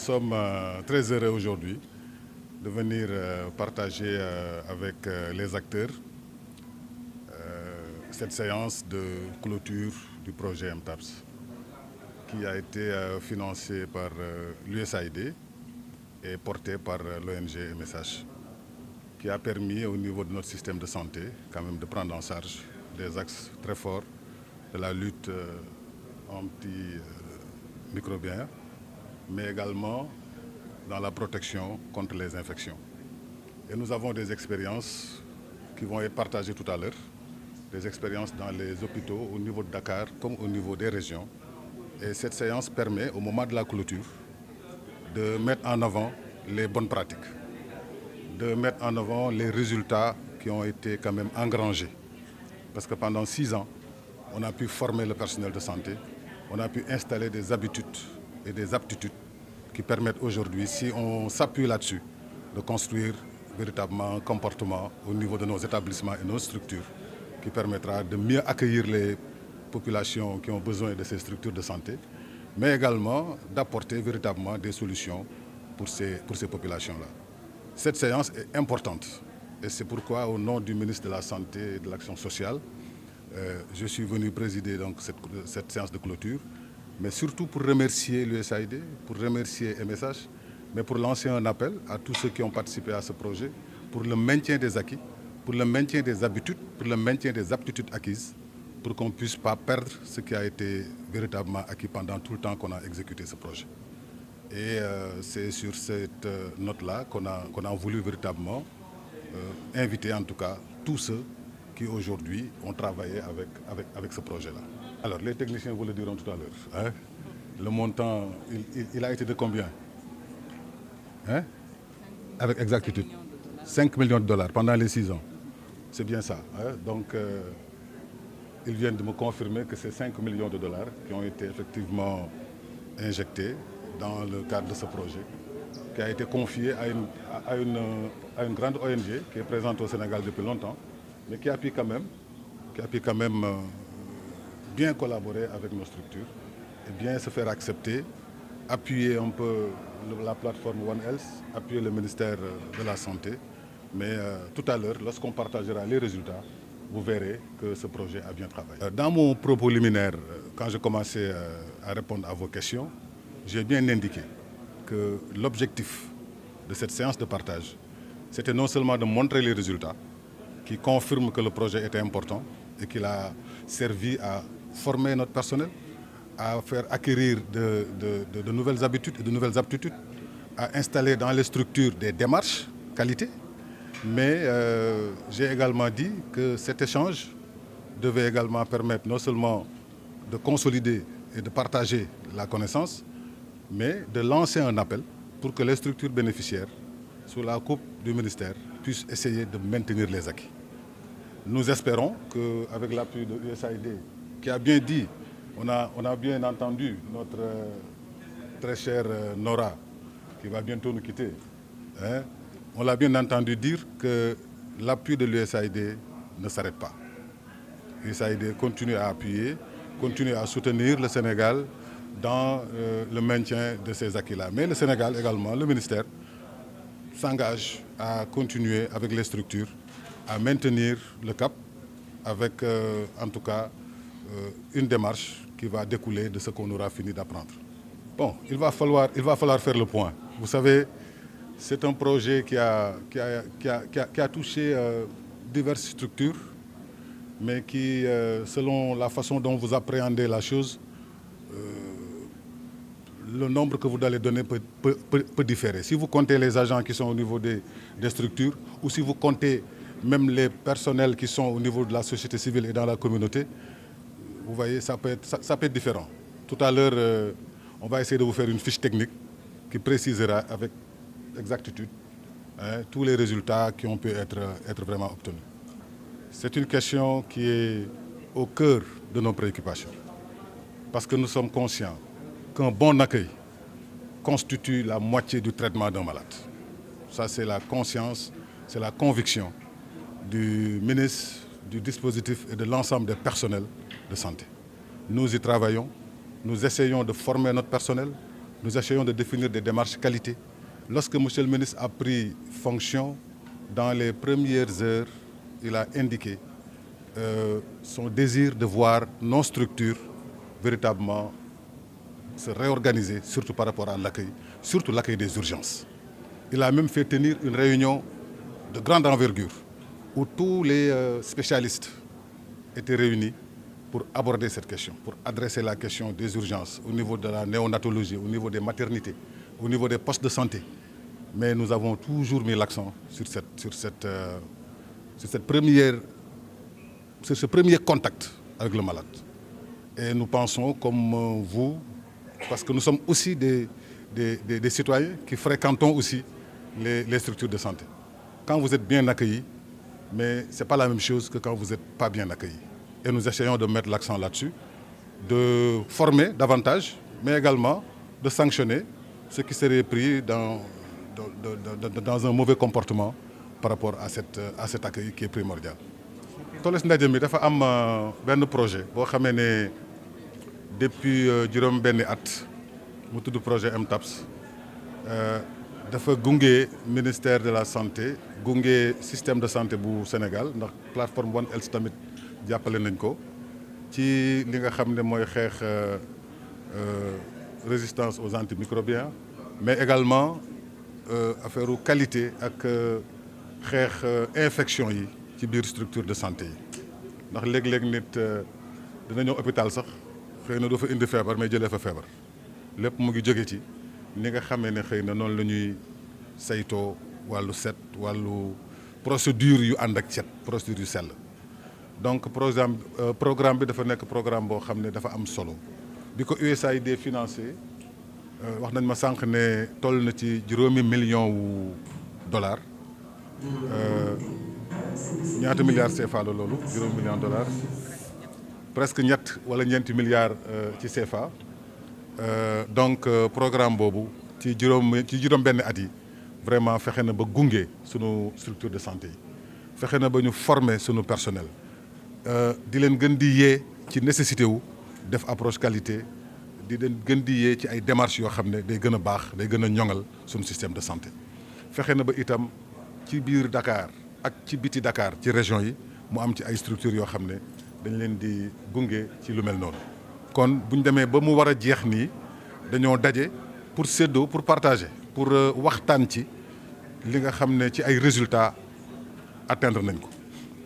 sommes très heureux aujourd'hui de venir partager avec les acteurs cette séance de clôture du projet MTAPS qui a été financé par l'USAID et porté par l'ONG MSH, qui a permis au niveau de notre système de santé quand même de prendre en charge des axes très forts de la lutte antimicrobienne, mais également dans la protection contre les infections. Et nous avons des expériences qui vont être partagées tout à l'heure, des expériences dans les hôpitaux au niveau de Dakar comme au niveau des régions. Et cette séance permet, au moment de la clôture, de mettre en avant les bonnes pratiques, de mettre en avant les résultats qui ont été quand même engrangés. Parce que pendant 6 ans, on a pu former le personnel de santé, on a pu installer des habitudes et des aptitudes qui permettent aujourd'hui, si on s'appuie là-dessus, de construire véritablement un comportement au niveau de nos établissements et nos structures qui permettra de mieux accueillir les populations qui ont besoin de ces structures de santé, mais également d'apporter véritablement des solutions pour ces populations-là. Cette séance est importante et c'est pourquoi, au nom du ministre de la Santé et de l'Action sociale, je suis venu présider donc cette séance de clôture, mais surtout pour remercier l'USAID, pour remercier MSH, mais pour lancer un appel à tous ceux qui ont participé à ce projet pour le maintien des acquis, pour le maintien des habitudes, pour le maintien des aptitudes acquises, pour qu'on ne puisse pas perdre ce qui a été véritablement acquis pendant tout le temps qu'on a exécuté ce projet. Et c'est sur cette note-là qu'on a voulu véritablement inviter en tout cas tous ceux qui aujourd'hui ont travaillé avec ce projet-là. Alors les techniciens vous le diront tout à l'heure. Hein? Le montant, il a été de combien? Hein? Avec exactitude. 5 millions de dollars pendant les 6 ans. C'est bien ça. Hein? Donc ils viennent de me confirmer que c'est 5 millions de dollars qui ont été effectivement injectés dans le cadre de ce projet, qui a été confié à une grande ONG qui est présente au Sénégal depuis longtemps, mais qui a pu quand même bien collaborer avec nos structures et bien se faire accepter, appuyer un peu la plateforme One Health, appuyer le ministère de la Santé. Mais tout à l'heure, lorsqu'on partagera les résultats, vous verrez que ce projet a bien travaillé. Dans mon propos liminaire, quand je commençais à répondre à vos questions, j'ai bien indiqué que l'objectif de cette séance de partage, c'était non seulement de montrer les résultats, qui confirment que le projet était important et qu'il a servi à former notre personnel, à faire acquérir de nouvelles habitudes et de nouvelles aptitudes, à installer dans les structures des démarches qualité. Mais j'ai également dit que cet échange devait également permettre non seulement de consolider et de partager la connaissance, mais de lancer un appel pour que les structures bénéficiaires, sous la coupe du ministère, puissent essayer de maintenir les acquis. Nous espérons qu'avec l'appui de l'USAID, qui a bien dit, on a bien entendu notre très chère Nora, qui va bientôt nous quitter, hein, on l'a bien entendu dire que l'appui de l'USAID ne s'arrête pas. L'USAID continue à appuyer, continue à soutenir le Sénégal dans le maintien de ces acquis-là. Mais le Sénégal également, le ministère, s'engage à continuer avec les structures, à maintenir le cap avec en tout cas une démarche qui va découler de ce qu'on aura fini d'apprendre. Bon, il va falloir faire le point. Vous savez, c'est un projet qui a touché diverses structures, mais qui, selon la façon dont vous appréhendez la chose, le nombre que vous allez donner peut différer. Si vous comptez les agents qui sont au niveau des structures, ou si vous comptez même les personnels qui sont au niveau de la société civile et dans la communauté, vous voyez, ça peut être différent. Tout à l'heure, on va essayer de vous faire une fiche technique qui précisera avec exactitude tous les résultats qui ont pu être vraiment obtenus. C'est une question qui est au cœur de nos préoccupations, parce que nous sommes conscients qu'un bon accueil constitue la moitié du traitement d'un malade. Ça, c'est la conscience, c'est la conviction du ministre, du dispositif et de l'ensemble des personnels de santé. Nous y travaillons, nous essayons de former notre personnel, Nous essayons de définir des démarches qualité. Lorsque M. le ministre a pris fonction, dans les premières heures, il a indiqué son désir de voir nos structures véritablement se réorganiser, surtout par rapport à l'accueil, surtout l'accueil des urgences. Il a même fait tenir une réunion de grande envergure où tous les spécialistes étaient réunis pour aborder cette question, pour adresser la question des urgences au niveau de la néonatologie, au niveau des maternités, au niveau des postes de santé. Mais nous avons toujours mis l'accent sur ce premier contact avec le malade. Et nous pensons, comme vous, parce que nous sommes aussi des citoyens qui fréquentons aussi les structures de santé. Quand vous êtes bien accueillis, mais ce n'est pas la même chose que quand vous n'êtes pas bien accueillis. Et nous essayons de mettre l'accent là-dessus, de former davantage, mais également de sanctionner ceux qui seraient pris dans un mauvais comportement par rapport à cet accueil qui est primordial. Tolles ndaje mi dafa am benn projet boo xamee ne depuis juróom-benni at mu tudd projet MTAPS dafa gunge ministère de la santé gunge système de santé bu Sénégal ndax plateforme One Health tamit jàppale nañ ko ci li nga xam ne mooy xeex résistance aux antimicrobiens mais également affaire qualité ak xeex infection yi ci biir structure de santé yi ndax léeg-léeg nit dina ñëw hôpital sax xëy na doo fa indi feebar mais jëlee fa feebar lépp mu ngi jóge ci ni nga xamee ne xëy na noonu la ñuy saytoo wàllu set wàllu procédure yu ànd ak set procédure yu sell donc programme bi dafa nekk programme boo xam ne dafa am solo bi ko USAID financé wax nañ ma sànq ne toll na ci $5 millions ñaata milliards CFA la loolu $5 millions presque ñett wala ñeenti milliards ci CFA donc programme boobu ci juróom benn at yi vraiment fexe na ba gunge sunu structure de santé yi fexe na ba ñu former sunu personnel di leen gën di yee ci nécessité wu def approche qualité di leen gën di yee ci ay démarches yoo xam ne day gën a baax day gën a ñoŋal sunu système de santé fexe na ba itam ci biir Dakar ak ci biti Dakar ci région yi mu am ci ay structures yoo xam ne dañ leen di gunge ci lu mel noonu kon bu ñu demee ba mu war a jeex nii dañoo daje pour séddoo pour partager pour waxtaan ci li nga xam ne ci ay résultats atteindre nañ ko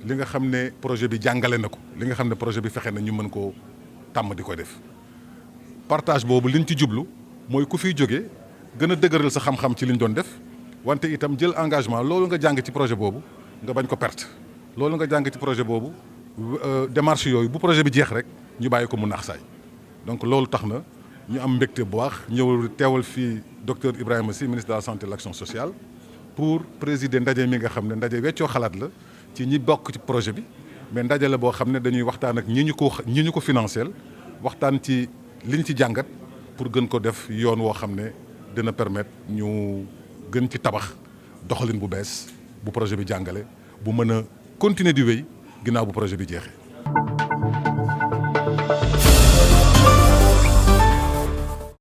li nga xam ne projet bi jàngale na ko li nga xam ne projet bi fexe na ñu mën koo tàmm di ko def partage boobu liñ ci jublu mooy ku fiy jógee gën a dëgëral sa xam-xam ci liñ doon def wante itam jël engagement loolu nga jàng ci projet boobu nga bañ ko perte loolu nga jàng ci projet boobu démarche yooyu bu projet bi jeex rek ñu bàyyi ko mu naax saay donc loolu tax na ñu am mbégte bu baax ñëw teewal fii docteur Ibrahima Sy ministre de la santé et de l'action sociale pour présider ndaje mi nga xam ne ndaje weccoo xalaat la ci ñi bokk ci projet bi mais ndaje la boo xam ne dañuy waxtaan ak ñi ñu ko financeel waxtaan ci liñ ci jàngat pour gën ko def yoon woo xam ne dina permettre ñu gën ci tabax doxalin bu bees bu projet bi jàngale bu mën a continuer di wéy ginnaaw bu projet bi jeexee.